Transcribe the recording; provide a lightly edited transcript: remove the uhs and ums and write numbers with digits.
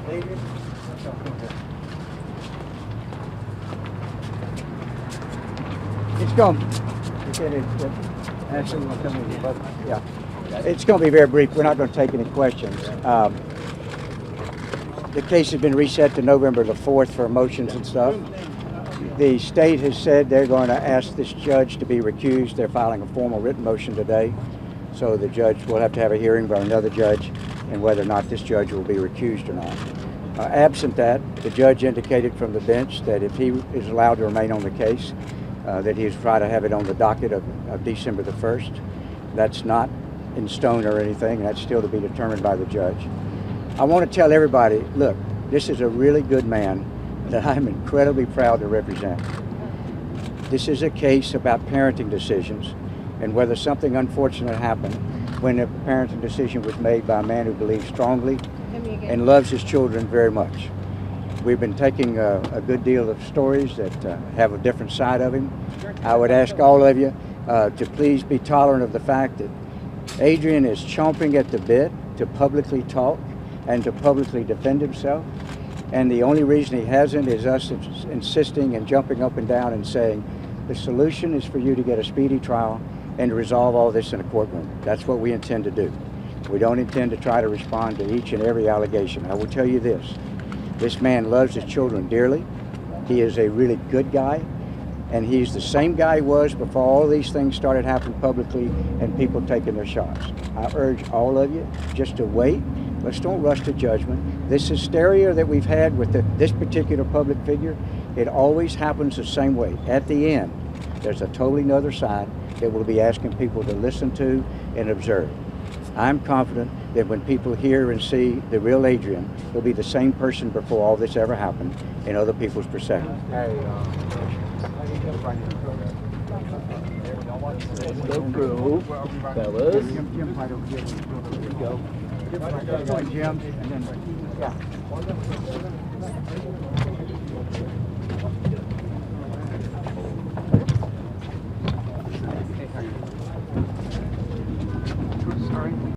Adrian? It's going it's going to be very brief. We're not going to take any questions. The case has been reset to November the 4th for motions and stuff. The state has said they're going to ask this judge to be recused. They're filing a formal written motion today. So the judge will have to have a hearing by another judge and whether or not this judge will be recused or not. Absent that, the judge indicated from the bench that if he is allowed to remain on the case, that he is try to have it on the docket of December the 1st. That's not in stone or anything. That's still to be determined by the judge. I want to tell everybody, look, this is a really good man that I'm incredibly proud to represent. This is a case about parenting decisions and whether something unfortunate happened when a parenting decision was made by a man who believes strongly and loves his children very much. We've been taking a good deal of stories that have a different side of him. I would ask all of you to please be tolerant of the fact that Adrian is chomping at the bit to publicly talk and to publicly defend himself. And the only reason he hasn't is us insisting and jumping up and down and saying, the solution is for you to get a speedy trial and to resolve all this in a courtroom. That's what we intend to do. We don't intend to try to respond to each and every allegation. I will tell you this man loves his children dearly. He is a really good guy. And he's the same guy he was before all these things started happening publicly and people taking their shots. I urge all of you just to wait. Let's don't rush to judgment. This hysteria that we've had with this particular public figure, it always happens the same way. At the end, there's a totally another side that we'll be asking people to listen to and observe. I'm confident that when people hear and see the real Adrian, he'll be the same person before all this ever happened in other people's perception. Go through, fellas. Jim, right over here. Here we go. Jim, and then, yeah.